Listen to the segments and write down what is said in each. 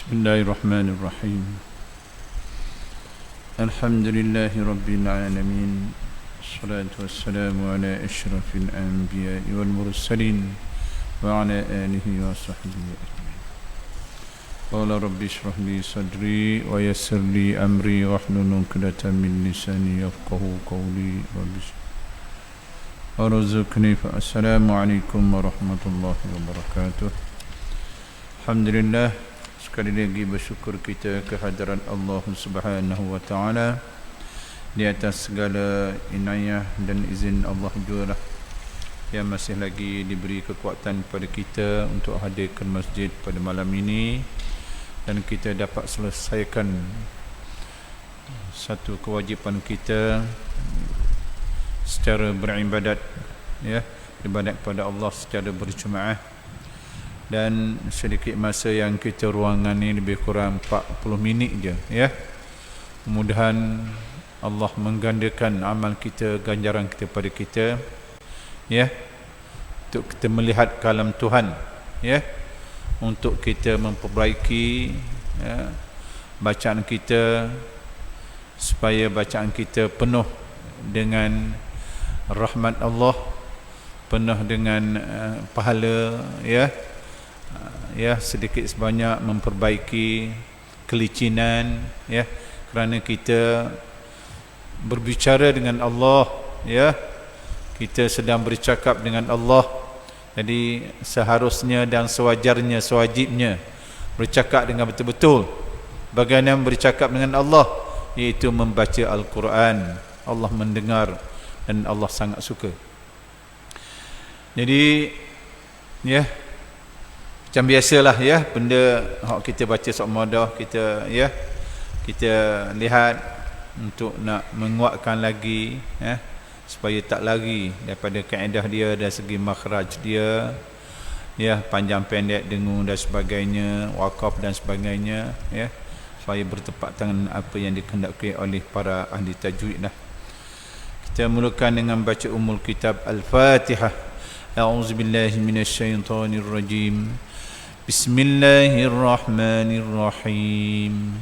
Bismillahirrahmanirrahim. Alhamdulillahi rabbil alamin. Assalatu wassalamu ala asyrafil anbiya'i wal mursalin wa ala alihi wa sahbihi ajma'in. Qala rabbi shrah li sadri wa yassir li amri wahlul 'uqdatam min lisani yafqahu qawli. Warzuqni fa assalamu alaikum warahmatullahi wabarakatuh. Alhamdulillah, sekali lagi bersyukur kita kehadiran Allah Subhanahu wa taala di atas segala inayah dan izin Allah jugalah yang masih lagi diberi kekuatan kepada kita untuk hadir ke masjid pada malam ini dan kita dapat selesaikan satu kewajipan kita secara beribadat, ya, ibadat kepada Allah secara berjemaah. Dan sedikit masa yang kita ruangan ni lebih kurang 40 minit je, ya. Mudah-mudahan Allah menggandakan amal kita, ganjaran kita pada kita, ya, untuk kita melihat kalam Tuhan, ya, untuk kita memperbaiki, ya, bacaan kita supaya bacaan kita penuh dengan rahmat Allah, penuh dengan pahala, ya, sedikit sebanyak memperbaiki kelicinan, ya, kerana kita berbicara dengan Allah, ya, kita sedang bercakap dengan Allah. Jadi seharusnya dan sewajarnya, sewajibnya bercakap dengan betul-betul bagaimana bercakap dengan Allah, iaitu membaca Al-Quran. Allah mendengar dan Allah sangat suka. Jadi, ya, macam biasalah, ya, benda hak kita baca sokmodah kita, ya, kita lihat untuk nak menguatkan lagi, ya, supaya tak lari daripada kaedah dia dari segi makhraj dia, ya, panjang pendek, dengung dan sebagainya, wakaf dan sebagainya, ya, supaya bertepatan apa yang dikehendaki oleh para ahli tajwid lah. Kita mulakan dengan baca umul kitab Al-Fatihah. A'udzubillahi minasyaitonirrajim. Bismillahirrahmanirrahim.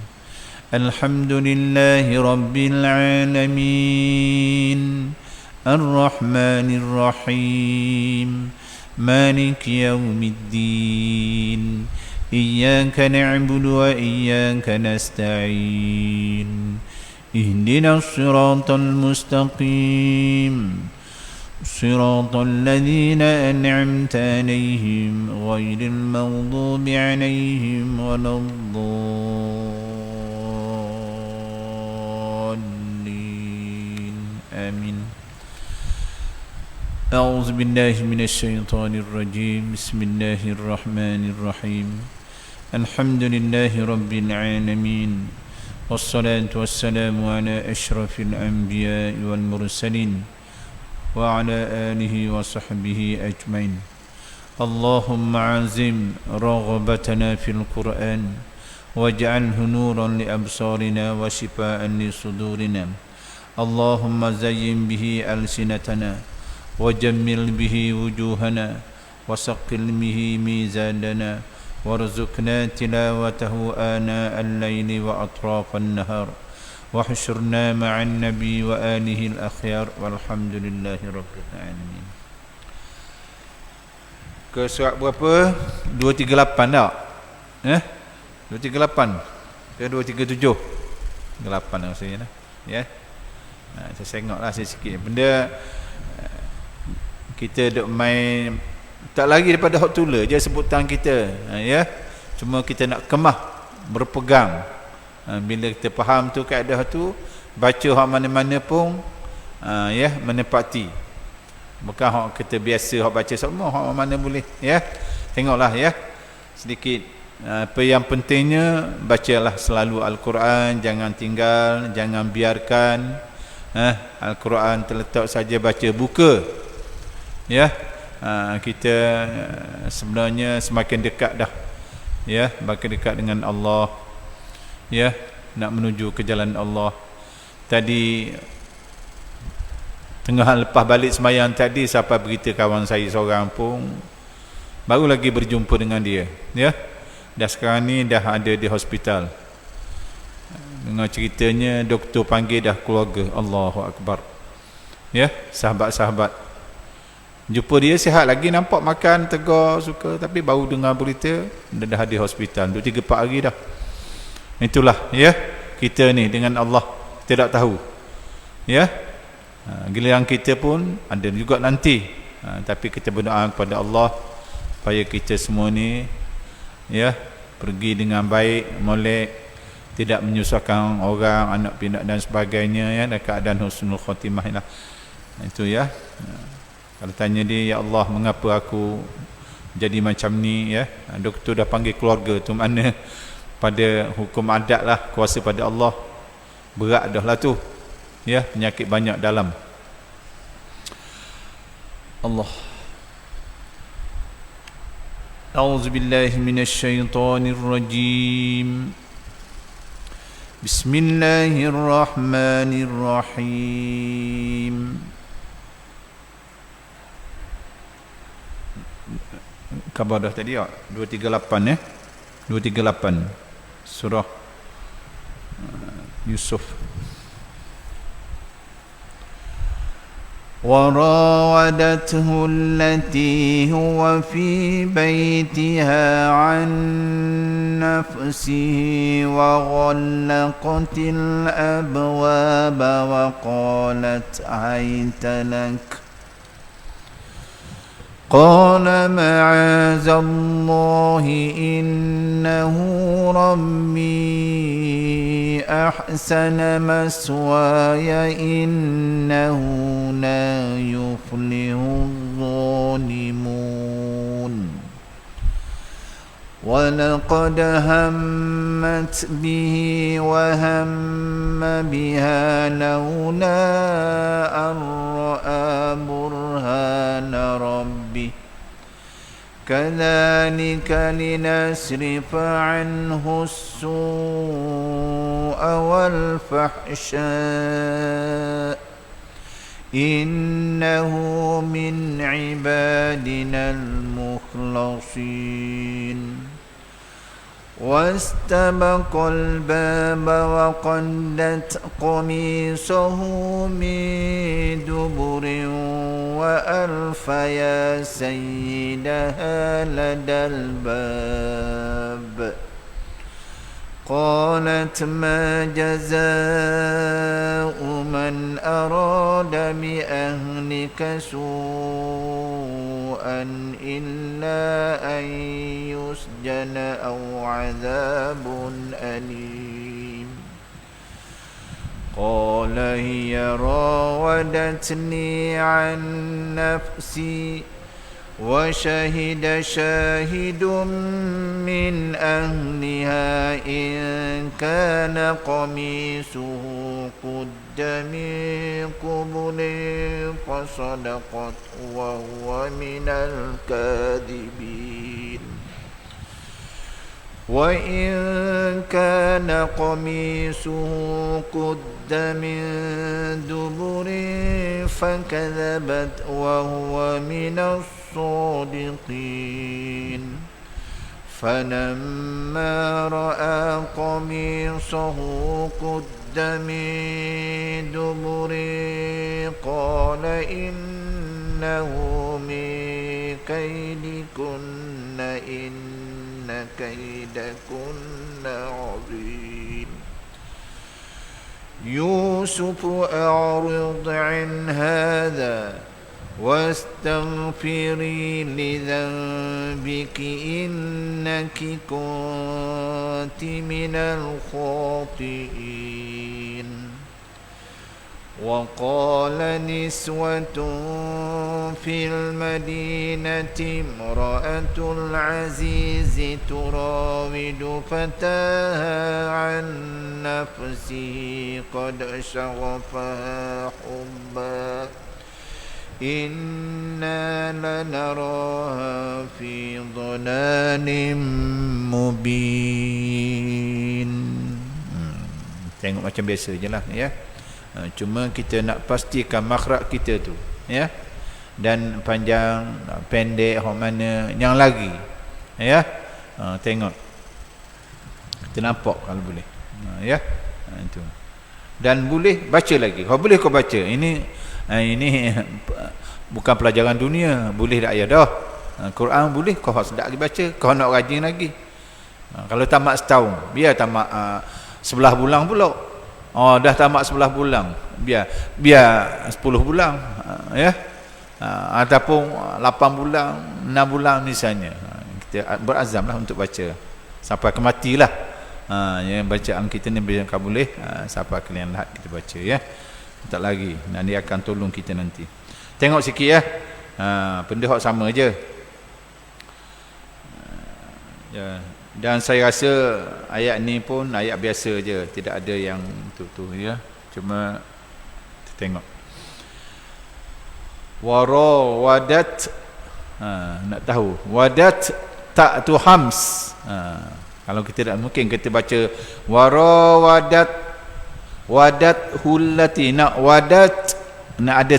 Alhamdulillahi rabbil alamin. Ar-Rahmanir-Rahim. Maliki yaumiddin. Iyyaka na'budu wa iyyaka nasta'in. Ihdinas siratal mustaqim. صراط الذين أنعمت عليهم غير المغضوب عليهم ولا الضالين آمين. أعوذ بالله من الشيطان الرجيم. بسم الله الرحمن الرحيم. الحمد لله رب العالمين والصلاة والسلام على أشرف الأنبياء والمرسلين وعلى آله وصحبه أجمعين. اللهم عزم رغبتنا في القرآن واجعله نورا لأبصارنا وشفاء لصدورنا. اللهم زين به ألسنتنا وجمل به وجوهنا وثقل به ميزاننا وارزقنا تلاوته آناء الليل وأطراف النهار واحشرنا مع النبي وآله الأخيار والحمد لله رب العالمين. Ke surat berapa? 238 tak? 238 ke 237? 8 maksudnya lah, ya. Saya tengoklah sikit benda kita duk main tak lagi daripada hak tula je sebutan kita, ya. Cuma kita nak kemah berpegang. Bila kita faham tu kaedah tu, baca hak mana-mana pun, ya, menepati. Bukan hak kita biasa hak baca semua, hak mana boleh, ya. Tengoklah, ya, sedikit apa yang pentingnya, bacalah selalu Al-Quran, jangan tinggal, jangan biarkan Al-Quran terletak saja baca, buka, ya. Kita sebenarnya semakin dekat dah, ya, makin dekat dengan Allah, ya, nak menuju ke jalan Allah. Tadi tengah lepas balik sembahyang tadi, sampai berita kawan saya seorang pun baru lagi berjumpa dengan dia, ya. Dah sekarang ni dah ada di hospital. Dengar ceritanya doktor panggil dah keluarga. Allahu Akbar. Ya, sahabat-sahabat. Jumpa dia sihat lagi, nampak makan, tegar, suka, tapi baru dengar berita dia dah di hospital. Duduk 3-4 hari dah. Itulah ya, kita ni dengan Allah tidak tahu. Ya. Giliran kita pun ada juga nanti. Tapi kita berdoa kepada Allah supaya kita semua ni ya pergi dengan baik, molek, tidak menyusahkan orang, anak pinak dan sebagainya ya, dalam keadaan husnul khatimah lah. Itu ya. Kalau tanya dia, ya Allah, mengapa aku jadi macam ni ya? Doktor dah panggil keluarga tu, mana pada hukum adat lah, kuasa pada Allah, berat dah lah tu ya, penyakit banyak dalam. Allah. A'udzubillahi minasyaitonirrajim. Bismillahirrahmanirrahim. Khabar dah tadi ya, 238 ya. 238 surah Yusuf. وراودته التي هو في بيتها عن نفسه وغلقت الأبواب وقالت هيت لك قال معاذ الله إنه ربي أحسن مثواي إنه لا يفلح الظالمون ولقد همت به وهم بها لولا أن رأى برهان ربه كذلك لنصرف عنه السوء والفحشاء إنه من عبادنا المخلصين واستبق الباب وقدت قميصه من دبر وألف يا سيدها لدى الباب قالت ما جزاء من أراد بأهلك سوءا إلا أن يسجن أو عذاب أليم قال هي راودتني عن نفسي وشهد شاهد من أهلها إن كان قميصه قد من قبل فصدقت وهو من الكاذبين وإن كان قميصه قد من دبر فكذبت وهو من الصادقين فلما رأى قميصه قد من دبر قال إنه من كيدكن إن كيدكن عظيم يوسف أعرض عن هذا واستغفري لذنبك إنك كنت من الخاطئين وقال نسوة في المدينة امرأة العزيز تراود فتاها عن نفسه قد شغفها حبا إنا لنراها في ضلال مبين. Tengok macam biasa je lah ya. Cuma kita nak pastikan makhraj kita tu ya, dan panjang pendek hok mana yang lagi ya. Tengok Ternampak kalau boleh. Ya. Itu. Dan boleh baca lagi. Kalau boleh kau baca. Ini bukan pelajaran dunia. Boleh tak ya dah. Quran boleh kau sedap lagi baca. Kau nak rajin lagi. Kalau tamat setahun, biar tamat 11 bulan pula. Dah tamat 11 bulan. Biar 10 bulan. Ya. Ataupun 8 bulan, 6 bulan misalnya. Kita berazamlah untuk baca sampai ke matilah. Yang bacaan kita ni bila kau boleh sampai ke liang lahat kita baca ya. Tak lagi. Dan dia akan tolong kita nanti. Tengok sikit ya. Benda hak sama je. Ya. Dan saya rasa ayat ni pun ayat biasa je, tidak ada yang tu ya. Cuma kita tengok. Warawadat, nak tahu wadat tak tu hams. Kalau kita tak mungkin kita baca warawadat, wadat hullati, nak wadat nak ada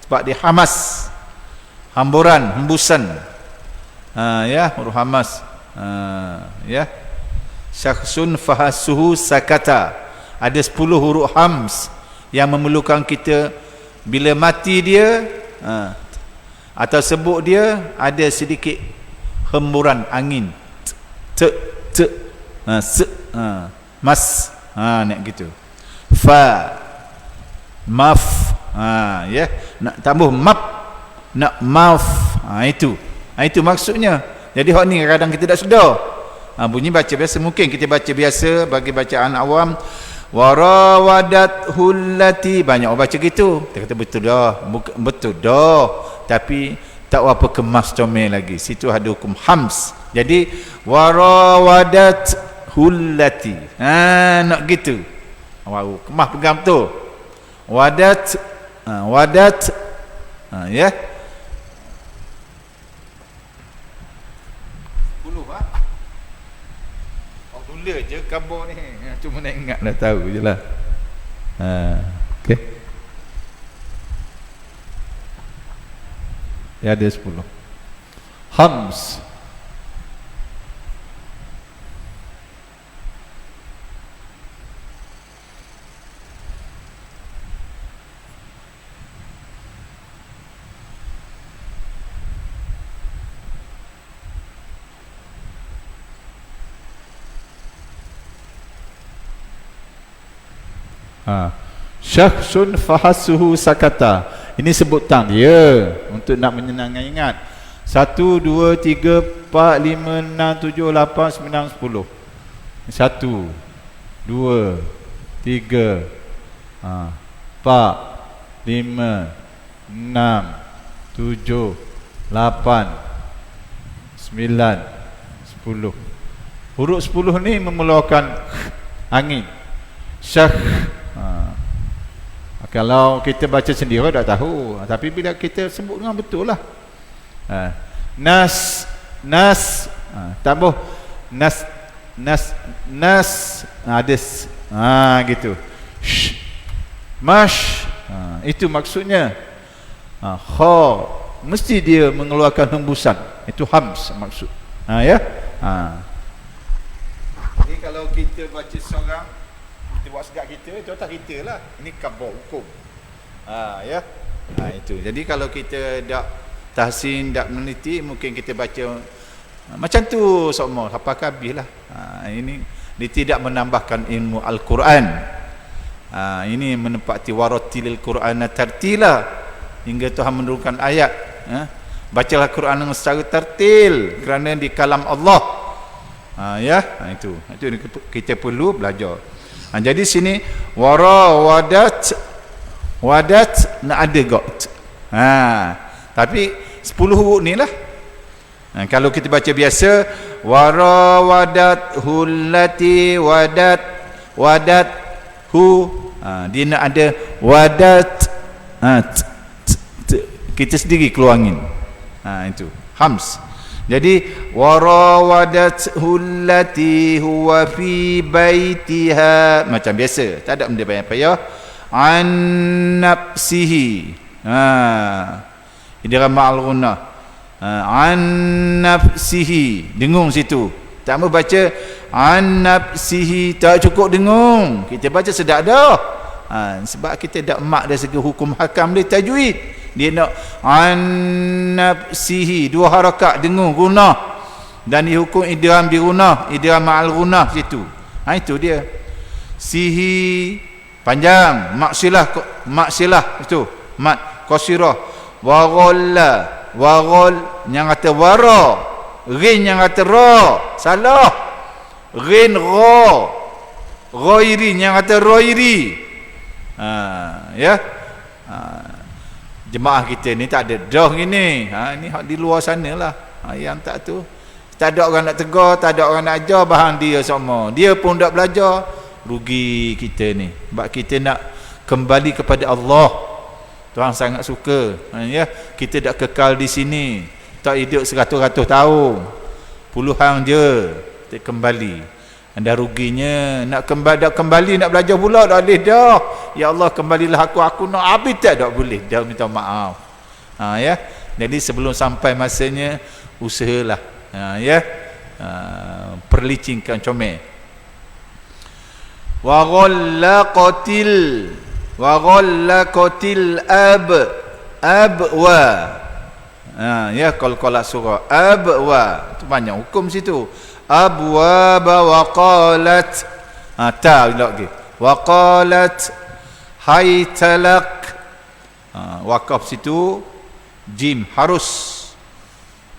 sebab dia hamas, hamburan, hembusan. Ya, huruf hamas. Ya, syakhsun fahasuhu sakata. Ada 10 huruf hams yang memerlukan kita bila mati dia atau sebut dia ada sedikit hemburan angin. Mas nak gitu. Fa maf ya, nak tambah map, nak maf. Itu maksudnya. Jadi hak ni kadang kita tak sedar. Bunyi baca biasa, mungkin kita baca biasa bagi bacaan awam. Warawadat hullati, banyak orang baca gitu. Dia kata betul dah, betul dah. Tapi tak apa kemas comel lagi. Situ ada hukum hams. Jadi warawadat hullati. Nak gitu. Wow, kemas pegang betul. Wadat ya. Mula je khabar ni. Cuma nak ingat dah tahu je lah. Okey. Ya, ada 10. Hams. Syakhsun fahasuhu sakata. Ini sebutan dia untuk nak menyenangkan ingat. 1 2 3 4 5 6 7 8 9 10. 1 2 3 4 5 6 7 8 9 10. Huruf 10 ni memerlukan angin. Syakh. Kalau kita baca sendiri tak tahu, tapi bila kita sebut dengan betul lah. Nas tambah nas ada gitu. Mash, itu maksudnya. Kha mesti dia mengeluarkan hembusan. Itu hams maksud. Ya. Jadi kalau kita baca seorang, kita buat segak kita, itu tak kita lah. Ini khabar hukum. Ya. Itu. Jadi kalau kita tak tahsin, tak meneliti, mungkin kita baca macam tu semua sampai habis lah. Ini dia tidak menambahkan ilmu Al-Quran. Ini menempati warattilil Qur'ana tartila, hingga Tuhan menurunkan ayat. Bacalah Quran dengan secara tertil kerana di kalam Allah. Ya. Itu kita perlu belajar. Jadi sini wadat nak ada got. Tapi 10 huruf ni lah. Kalau kita baca biasa warawadat hullati wadat hu, dia nak ada wadat. Kita sendiri keluangin. Itu hams. Jadi warawadat hullati huwa fi baitiha, macam biasa, tak ada benda payah-payah. An nafsihi, idgham ma'al ghunnah. An nafsihi, dengung situ. Tak mau baca an nafsihi, tak cukup dengung. Kita baca sedap dah. Sebab kita tak mak dari segi hukum hakam dia tajwid. Dia nak an nafsihi, 2 harakat dengung gunah. Dan dihukum idgham bi gunah, idgham ma'al gunah situ. Itu dia. Sihi panjang, maksilah itu. Mat qasirah. Wa ghalla, wa ghal yang kata wara. Ghin yang kata ra. Salah. Ghin ra. Ghairi yang kata ghairi. Ya. Jemaah kita ni tak ada dah gini. Ni hak di luar sanalah. Yang tak tu. Tak ada orang nak tegur, tak ada orang nak ajar, bahan dia sama. Dia pun tak belajar. Rugi kita ni. Sebab kita nak kembali kepada Allah. Tuhan sangat suka. Ya, kita tak kekal di sini. Tak hidup 100-100 tahun. Puluhan je kita kembali. Anda ruginya nak kembali nak belajar pula dah boleh dah. Ya Allah, kembalilah aku nak habis tak boleh. Dah minta maaf. Ya. Jadi sebelum sampai masanya usahalah. Ya. Perlicingkan comel. Wa ghallaqatil abwa. Ya, kalau surah abwa tu banyak hukum situ. Abwaba wa qalat, ta lagi wa qalat haytalak. Wakaf situ jim harus.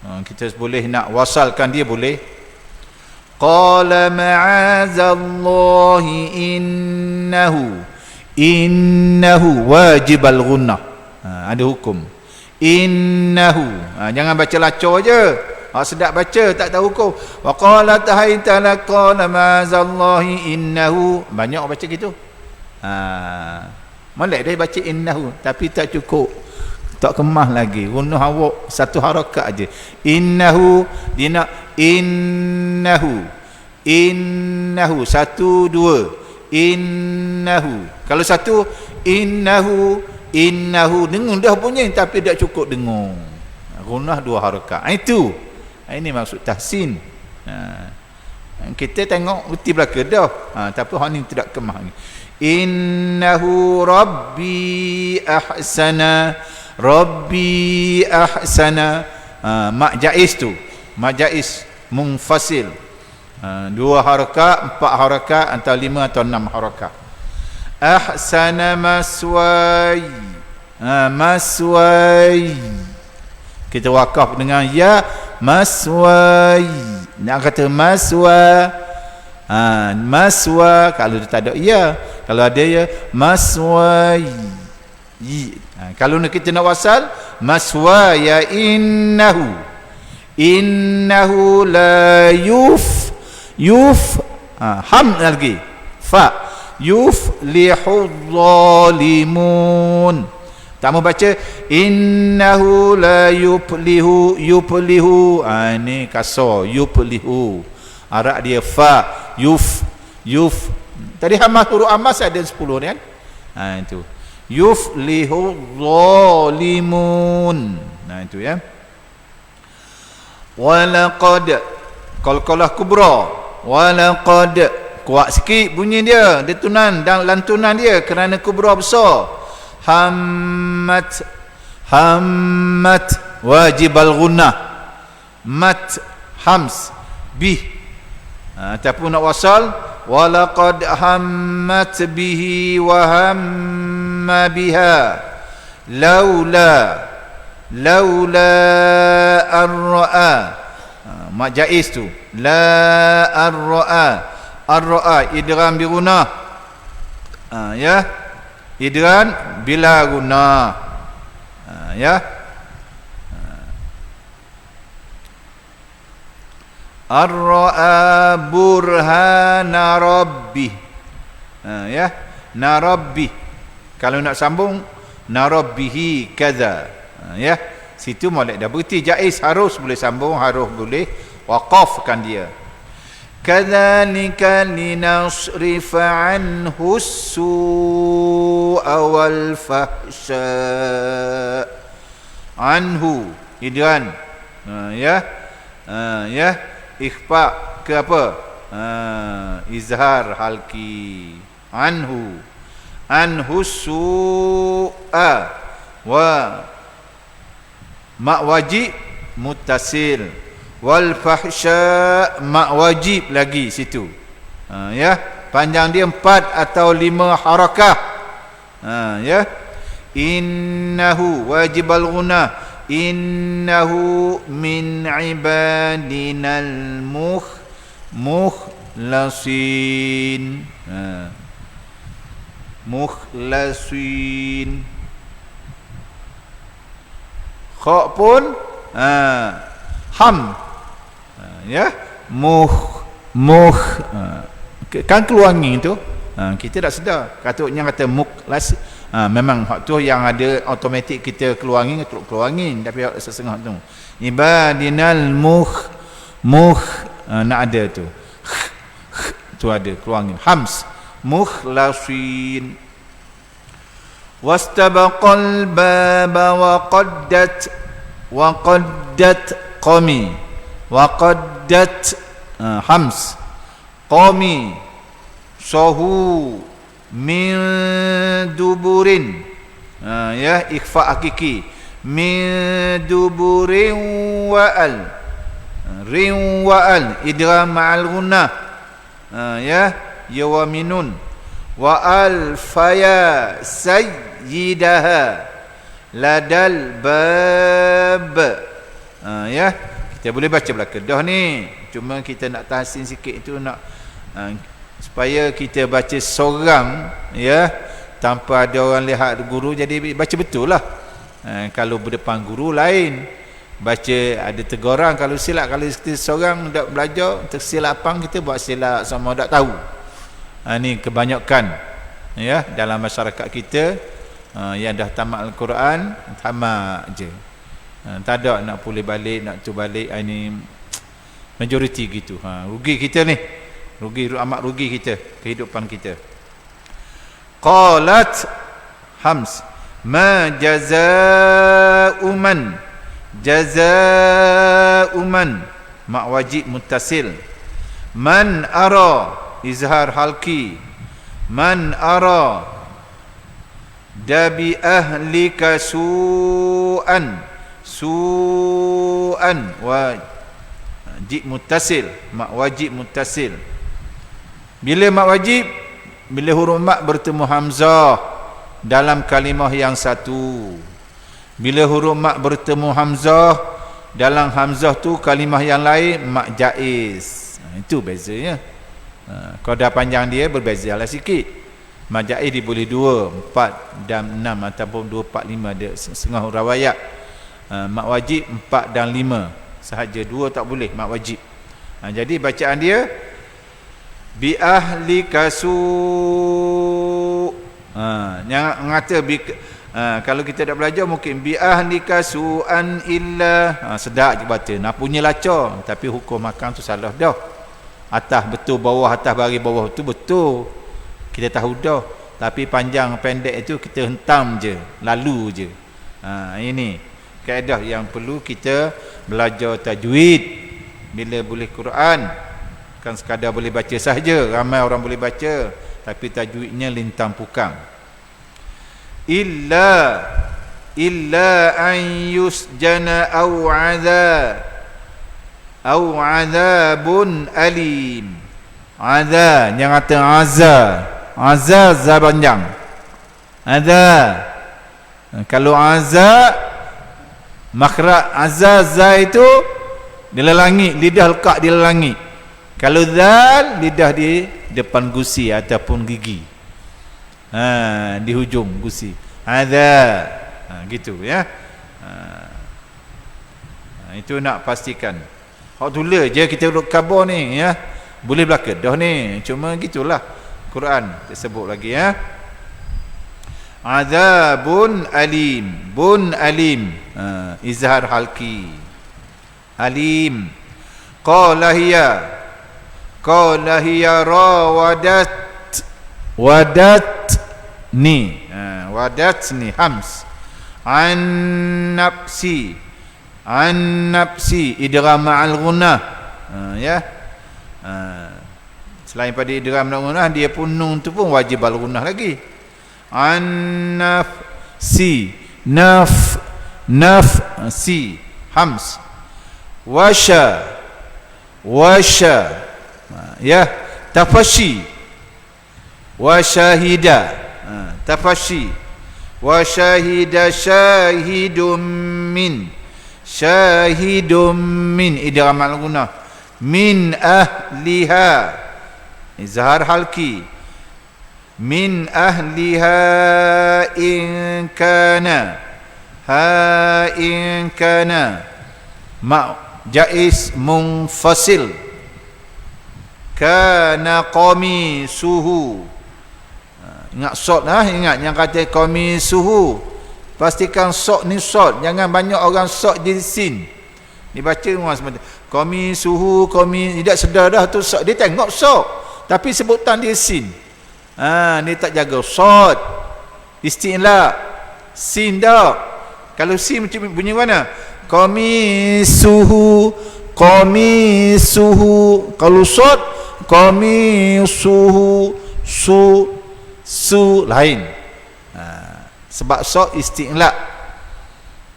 Kita boleh nak wasalkan dia boleh. Qala ma'azallahi innahu wajibal ghunnah. Ada hukum innahu. Jangan baca lacor je. Sedap baca tak tahu hukum. Wa qalat haytalak qala ma'azallahi innahu. Banyak baca gitu. Molek dia baca innahu tapi tak cukup. Tak kemah lagi. Ghunnah awak satu harakat aje. Innahu, dia nak innahu. 1 2. Innahu. Kalau 1 innahu dengung dah bunyi tapi tak cukup dengung. Ghunnah 2 harakat. Itu. Ini maksud tahsin. Kita tengok reti belaka dah. Tapi hak ni tidak kemah ni. Innahu rabbi ahsana. Mak jaiz tu. Mak jaiz munfasil. 2 harakat, 4 harakat, atau 5 atau 6 harakat. Ahsana maswai. Maswai. Kita wakaf dengan ya maswai. Nak kata maswa. Maswa kalau dia tak ada ya. Kalau ada ya maswai. Kalau kita nak wasal maswa ya innahu la yuf ham lagi fa yuflihul zalimun. Tak mau baca innahu la yuflihu. Ni kasar yuflihu. Arak dia fa yuf. Tadi hamah huruf amas ada 10 ni kan. Itu yuflihu zalimun. Itu ya. Walaqad qalqalah kubra. Walaqad kuat sikit bunyi dia, tunan dan lantunan dia kerana kubra besar. Hammat wajib al-ghunnah. Mat hams bih. Ataupun nak wasal walaqad hammat bihi wa hamma biha laula ar-ra'a. Mak jaiz tu la ar-ra'a idgham bi gunah. Ya, idgham bila gunah. Ya, ar-ra'a burhana rabbih. Ya, narabbi. Kalau nak sambung narabbihi kaza. Ya, situ molek dah berarti jaiz, harus boleh sambung, harus boleh waqafkan dia. Kadzalika linasrifa anhu as-su'a wal fahsya. Anhu idran. Ya, ya, ikhfa ke apa? izhar halki. Anhu su'a wa mak wajib muttasil, wal fahsya mak wajib lagi situ. Ya, panjang dia 4 atau 5 harakah. Ya, innahu wajibal ghunah, innahu min ibadinal mukhlasin. Mukhlasin. Kha pun ham. Ya, kan keluangin tu. Kita tak sedar. Katanya kata mukhlas. Memang hak tu yang ada automatik kita keluangin, tapi sesengah tu. Ibadinal nak ada tu. Tu ada keluangin. Hams. Mukhlasin. Wastabaqal baba wa qaddat qami wa qaddat hams qami sahu min duburin. Ya, ikhfa hakiki min duburin wa'al idgham ma'al ghunnah. Ya, yawaminun wa alfaya sayyidaha ladal bab. Ya, kita boleh baca belaka dah ni, cuma kita nak tahsin sikit tu, nak supaya kita baca seorang, ya, tanpa ada orang lihat guru, jadi baca betul lah. Kalau berdepan guru lain, baca ada teguran kalau silap. Kalau kita seorang dak belajar tersilapan, kita buat silap sama dak tahu. Ni kebanyakan, ya, dalam masyarakat kita yang dah tamat Al-Quran, tamat je. Tak ada nak pulih balik, nak tu balik. Ini majoriti gitu. Rugi kita ni. Amat rugi kita, kehidupan kita. Qalat hams ma jazaa'u man mak wajib muttasil. Man ara izhar halki. Man ara dabi ahlika su'an wajib muttasil, mak wajib muttasil. Bila mak wajib, bila huruf mak bertemu hamzah dalam kalimah yang satu. Bila huruf mak bertemu hamzah dalam hamzah tu kalimah yang lain, mak jaiz. Itu bezanya. Qada panjang dia berbezalah sikit. Mak jaiz dia boleh 2, 4 dan 6 ataupun 2, 4, 5 ada setengah riwayat. Mak wajib 4 dan 5 sahaja, 2 tak boleh mak wajib. Jadi bacaan dia bi ahlika su. Yang ngata kalau kita dah belajar mungkin bi ahlika su'an illa. Sedap je baca. Nak punya lacak, tapi hukum makan tu salah dah. Atas betul, bawah atas bagi bawah tu betul, kita tahu dah. Tapi panjang pendek itu kita hentam je, lalu je. Ini kaedah yang perlu kita belajar tajwid. Bila boleh Quran, kan sekadar boleh baca sahaja. Ramai orang boleh baca, tapi tajwidnya lintang pukang. Illa an yusjana au azabun alim. Azab yang kata azab za panjang. Azab. Kalau azab, makhraj azab za itu dilelangit, lidah lekat dilelangit. Kalau zal, lidah di depan gusi ataupun gigi. Di hujung gusi. Azab. Gitu ya. Itu nak pastikan. Hak tulis je kita duduk khabar ni, ya. Boleh belaka dah ni. Cuma gitulah Quran tersebut lagi, ya. Azabun alim. Bun alim. Izhar halki. Alim. Qala hiya wadatni. Wadatni hams. An nafsi idgham ma'al ghunnah. Ya. Selain pada idgham dan gunah, dia pun nun tu pun wajib al-gunah lagi. An-nafsi, nafsi, hams. Washa, ya, tafashi, wasyahida, tafashi, wasyahida syahidum min, idgham al-gunah, min ahliha, izhar halki, min ahliha in kana, jaiz munfasil, kana qamisuhu. Ingat sod ingat yang kata qamisuhu, pastikan sod ni sod, jangan banyak orang sod di sin dibaca semua sebentar. Qamisuhu, tidak sedar dah tu sod, dia tengok sod tapi sebutan dia sin. Dia tak jaga sod, isti'la sin dah. Kalau sin macam bunyi mana? Qamisuhu, kalau sod qamisuhu, su lain. Sebab sod isti'la,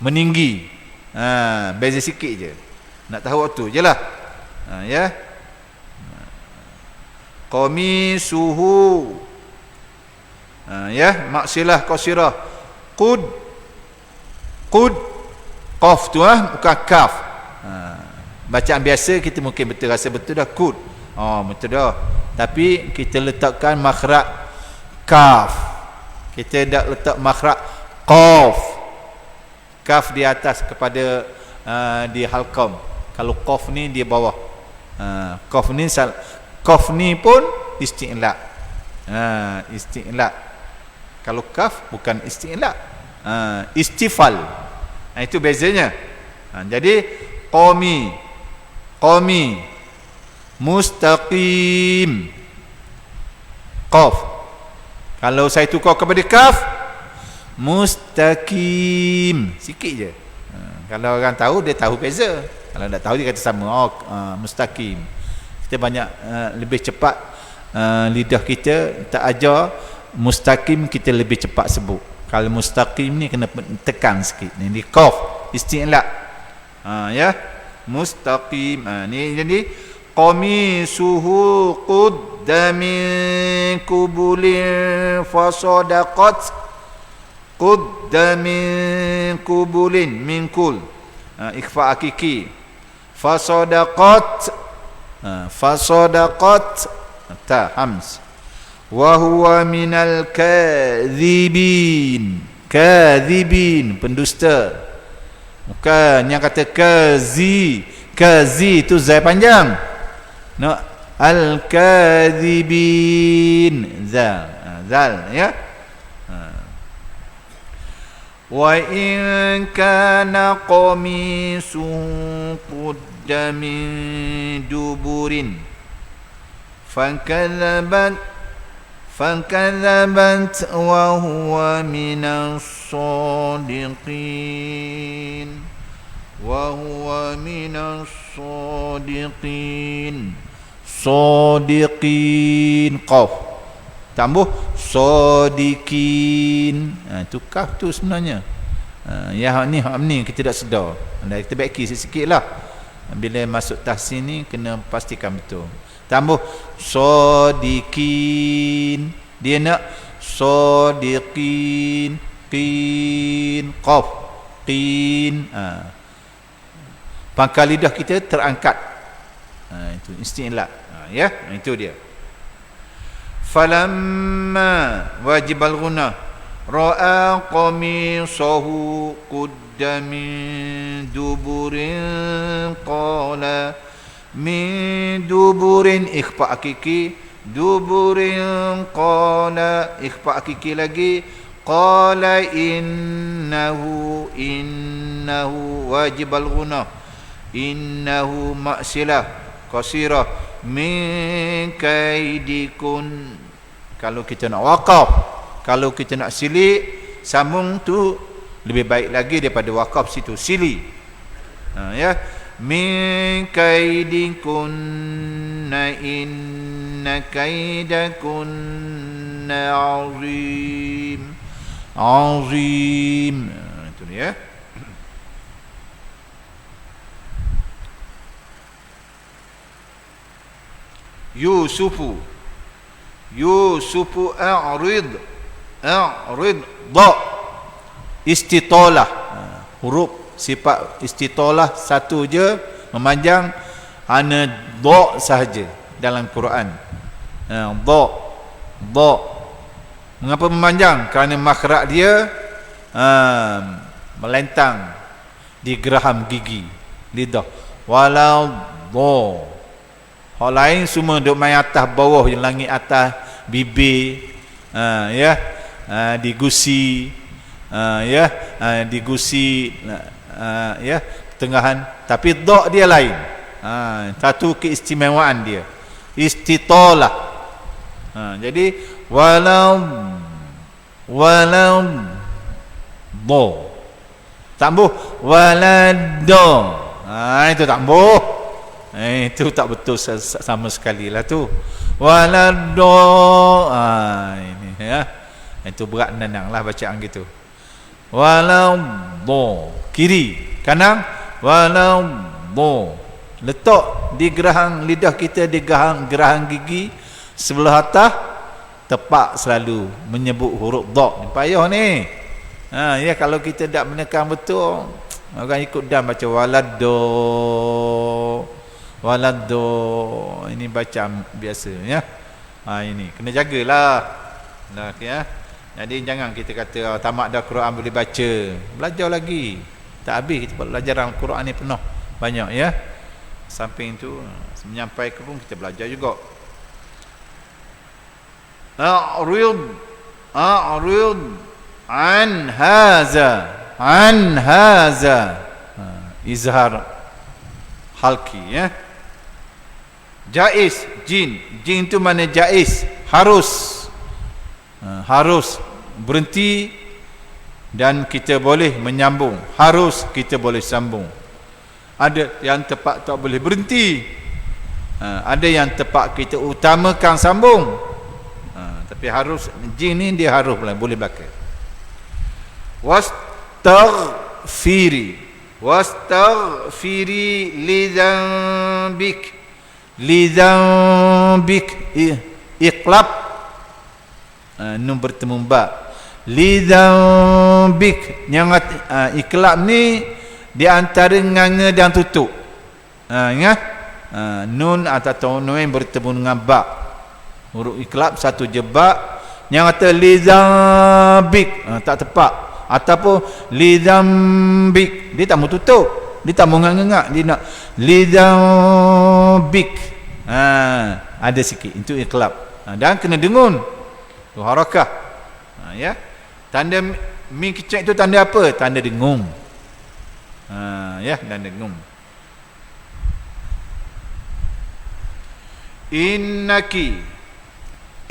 meninggi. Beza sikit je, nak tahu waktu je lah. Ya, qamisuhu, ya, maksilah qasirah, qud, qaf tu bukan kaf. Bacaan biasa kita mungkin betul, rasa betul dah, qud. Betul dah. Tapi kita letakkan makhraj kaf, kita tak letak makhraj qaf. Kaf di atas kepada di halqam. Kalau qaf ni di bawah. Qaf ni pun isti'la. Isti'la. Kalau kaf bukan isti'la, istifal. Itu bezanya. Jadi qami, mustaqim, qaf. Kalau saya tukar kepada kaf, mustaqim, sikit je. Kalau orang tahu, dia tahu beza. Kalau tak tahu, dia kata sama. Mustaqim. Kita banyak lebih cepat, lidah kita tak ajar mustaqim, kita lebih cepat sebut. Kalau mustaqim ni kena tekan sikit. Ni qaf, isti'la. Ya, mustaqim. Ni jadi qamisuhu qudda min kubulin fasadaqat, qudda min kubulin, min kul, ikhfa hakiki, fasadaqat, ta hams, wa huwa minal kadhibin, pendusta. Bukan yang kata kazi itu zai panjang. Al-kadhibin, zal, ya. Wa in kana qamisuhu qudda min duburin fakadzabat wa huwa minas sadiqin, sadiqin, qaf tambah sadiqin. Tu kaf tu sebenarnya. Ya, ni kita tak sedar. Kita baiki sikit lah. Bila masuk tahsin ni kena pastikan betul. Tambah sadiqin, dia nak sadiqin, qin, qaf, qin. Pangkal lidah kita terangkat. Itu isti'la. Ya, itu dia. Falamma wajib al-ghunah ra'a qamisahu qudda min duburin qala min duburin, ikhfa hakiki, duburin qala, ikhfa hakiki lagi, qala innahu wajib al-ghunah, innahu maksilah qasirah min kaidikun. Kalau kita nak waqaf, kalau kita nak silik, sambung tu lebih baik lagi daripada waqaf situ, sili. Ya, min kaidikun inna kaidakunna azim. Azim. Itu dia. Yusufu a'rid da istitolah, huruf sifat istitolah satu je memanjang, hanya da sahaja dalam Quran. Da mengapa memanjang? Kerana makhraj dia melentang di geraham gigi lidah. Walau da. Hal lain semua duk main atas bawah je, langit atas bibir, di gusi, di gusi, pertengahan. Tapi dha dia lain. Satu keistimewaan dia, istitolah. Jadi walau dha, tambah walado. Itu tambah. Itu tak betul sama sekali lah tu. Walado. Ini ya. Itu berat nenang lah bacaan gitu. Walado. Kiri, kanan. Walado. Letak di gerahang lidah kita, di gerahang gigi sebelah atas, tepat selalu menyebut huruf dha. Ni payah ni. Ya, kalau kita tak menekan betul, orang ikut dan baca walado. Ini bacaan biasa ya. Ini kena jagalah. Ya. Jadi jangan kita kata tamat dah Quran boleh baca. Belajar lagi. Tak habis kita belajar Al-Quran ni penuh. Banyak ya. Samping itu menyampaikan pun kita belajar juga. A'rid an haza. Izhar halki ya. Jaiz, jin tu mana jaiz, harus berhenti dan kita boleh menyambung, harus kita boleh sambung. Ada yang tepat tak boleh berhenti, ada yang tepat kita utamakan sambung, tapi harus, jin ni dia harus boleh pakai. Wastaghfiri li dzambik, iqlab, nun bertemu ba, li dzambik. Yang iqlab ni di antara nganga dan tutup. Ingat? Nun atau nun bertemu dengan ba, huruf iqlab satu je ba. Yang kata li dzambik tak tepat, ataupun li dzambik dia tak mau tutup, dia tak mau ngangak, dia nak li dzambik. Ada sikit itu iqlab. Dan kena dengun tu harakah. Ya, tanda mim kecil itu tanda apa? Tanda dengung. Ya, tanda dengung.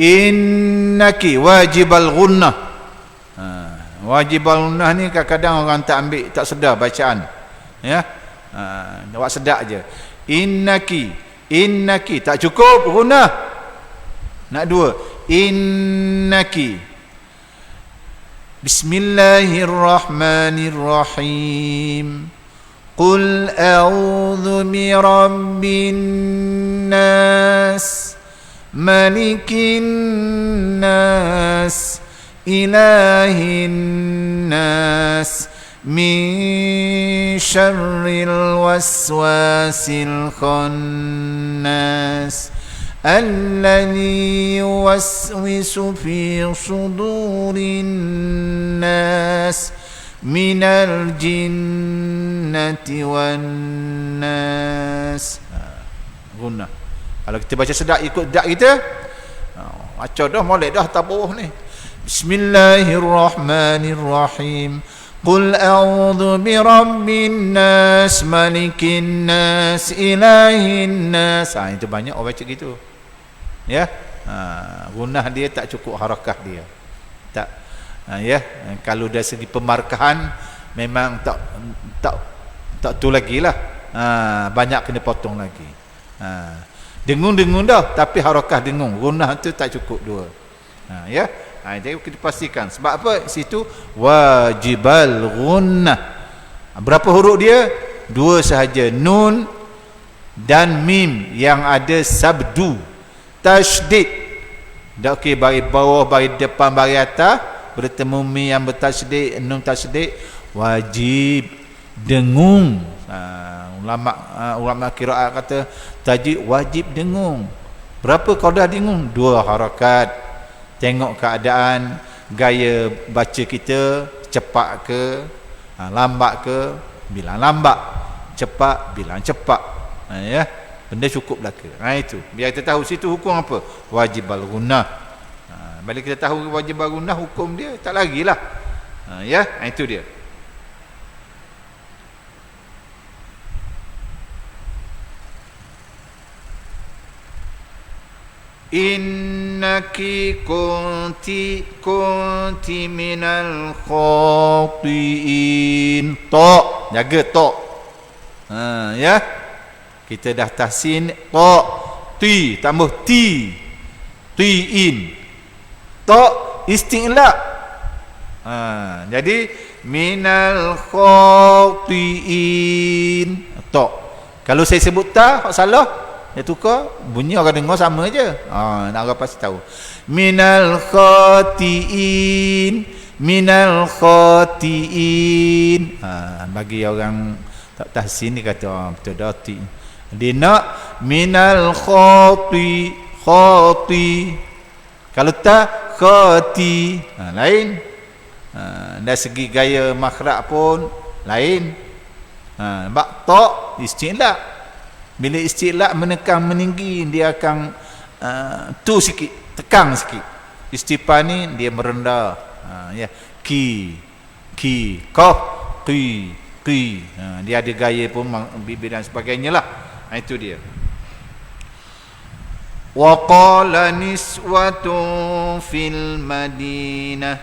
Innaki wajibal gunnah. Wajibal gunnah ni kadang-kadang orang tak ambil, tak sedar bacaan. Ya, awak sedar je. Innaki tak cukup gunnah, nak dua. Innaki. Bismillahirrahmanirrahim. Qul a'udzu birabbin nas, malikin nas, ilahin nas, min syarril waswasil khannas, alladzi yuwaswisu fi sudurin nas, minal jinnati wan nas. Guna. Kalau kita baca sedap ikut dak kita, baca dah molek dah tabuh ni. Bismillahirrahmanirrahim. Qul a'udzu birabbin nas, malikin nas, ilahin nas. Itu banyak orang baca gitu. Ya. Gunah dia tak cukup harakah dia. Tak. Ya, kalau dari segi pemarkahan memang tak tu lagi lah. Banyak kena potong lagi. Dengung-dengung dah, tapi harakah dengung. Gunnah tu tak cukup dua. Ya. Jadi kita pastikan. Sebab apa? Situ wajibal gunnah. Berapa huruf dia? Dua sahaja. Nun dan mim yang ada sabdu. Tasydid. Tak okey bagi bawah, bagi depan, bagi atas. Bertemu mim yang bertasydid, nun tasydid. Wajib dengung. Ulama qiraat kata tajwid wajib dengung. Berapa qadah dengung? Dua harakat. Tengok keadaan, gaya baca kita cepat ke, lambat ke, bilang lambat, cepat bilang cepat. Ya, benda cukup belaka. Itu biar kita tahu situ hukum apa, wajibal gunnah. Bila kita tahu wajibal gunnah, hukum dia tak lagilah. Ya, itu dia. Innaki kunti minal khati'in. Ta, jaga ta. Ya. Kita dah tahsin ta, ti tambah ti. Ti'in. Ta isti'la. Jadi minal khati'in. Ta. Kalau saya sebut ta, salah, dia tukar, bunyi orang dengar sama je. Nak orang pasti tahu. Minal khati'in. Minal khati'in. Bagi orang tak tahsin ni kata betul dah ti. Dia nak minal khati. Kalau tak khati, lain. Dari segi gaya makhraj pun lain. Bak ta isti'la. Bila istilah menekan meninggi, dia akan tu sikit, tekan sikit. Istighfar ni dia merendah. Ya, ki, qaf, qi. Dia ada gaya pun, bibir dan sebagainya lah. Itu dia. Wa qala niswatun fil Madinah.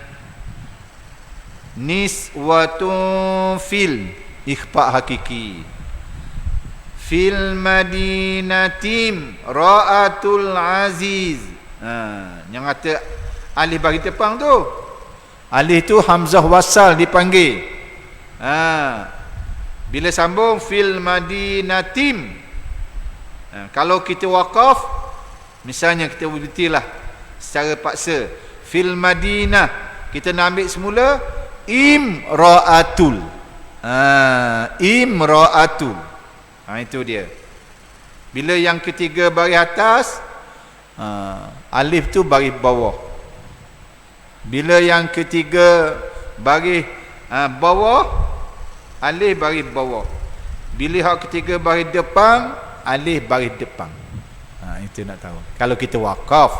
Niswatun fil ikhfa hakiki. Fil Madinatim Ra'atul Aziz. Yang kata alif bagi tepang tu, alif tu hamzah wasal dipanggil. Bila sambung fil Madinatim. Kalau kita waqaf, misalnya kita berhentilah secara paksa fil Madinah, kita nak ambil semula imra'atul. Imra'atul. Itu dia. Bila yang ketiga baris atas, alif tu baris bawah. Bila yang ketiga baris bawah, alif baris bawah. Bila hak ketiga baris depan, alif baris depan. Itu nak tahu. Kalau kita waqaf,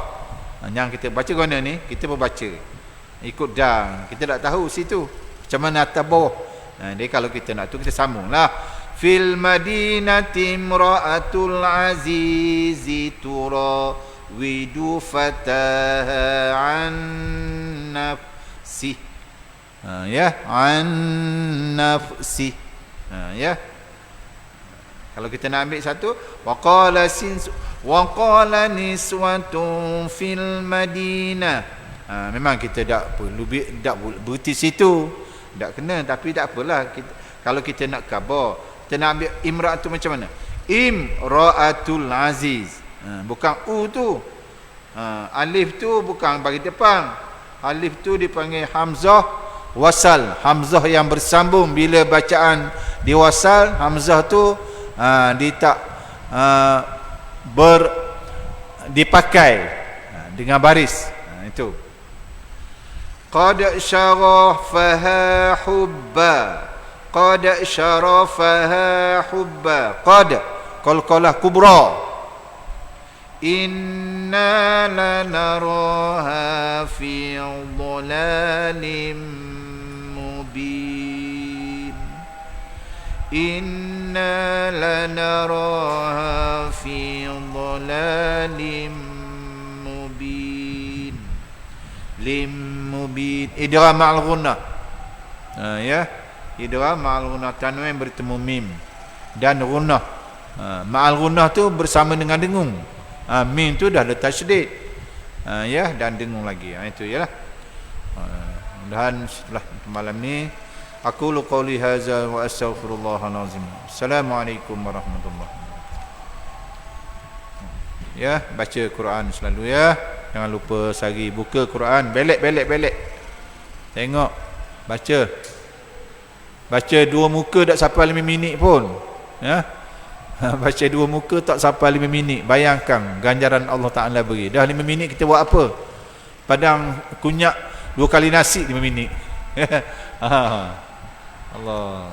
yang kita baca guna ni, kita membaca ikut dah. Kita tak tahu situ macam mana atas bawah. Jadi kalau kita nak tu, kita sambunglah. Fil Madinati imra'atul azizi turawidu fataha an nafsi. Ya, an nafsi. Ya. Kalau kita nak ambil satu, wa qala niswatun fil Madinah. Memang kita tak perlu berhenti situ. Tak kena, tapi tak apalah. Kalau kita nak khabar, kita nak ambil imra' tu macam mana? Imra'atul aziz. Bukan u tu. Alif tu bukan bagi depan. Alif tu dipanggil hamzah wasal. Hamzah yang bersambung. Bila bacaan diwasal, hamzah tu dia tak dipakai dengan baris. Itu. Qad syarafaha hubba. Qad syarafaha hubba. Qad qalqalah kubra. Inna lanaraha fi dhalalin mubin. Inna lanaraha fi dhalalin mubin. Lim mubin. Idgham ma'al ghunnah. Ya. Idgham ma'al ghunnah, tanwin bertemu mim dan ghunnah. Ma'al ghunnah tu bersama dengan dengung. Min tu dah letak tasydid. Ya, dan dengung lagi. Itu yalah. Mudah-mudahan setelah malam ni aku qauli hadza wa astaghfirullahal azim. Assalamualaikum warahmatullahi wabarakatuh. Ya, baca Quran selalu ya. Jangan lupa sehari buka Quran, belek. Tengok, baca. Baca 2 muka tak sampai 5 minit pun. Ya. Baca 2 muka tak sampai 5 minit. Bayangkan ganjaran Allah Taala beri. Dah 5 minit kita buat apa? Padang kunyak 2 kali nasi 5 minit. Allah.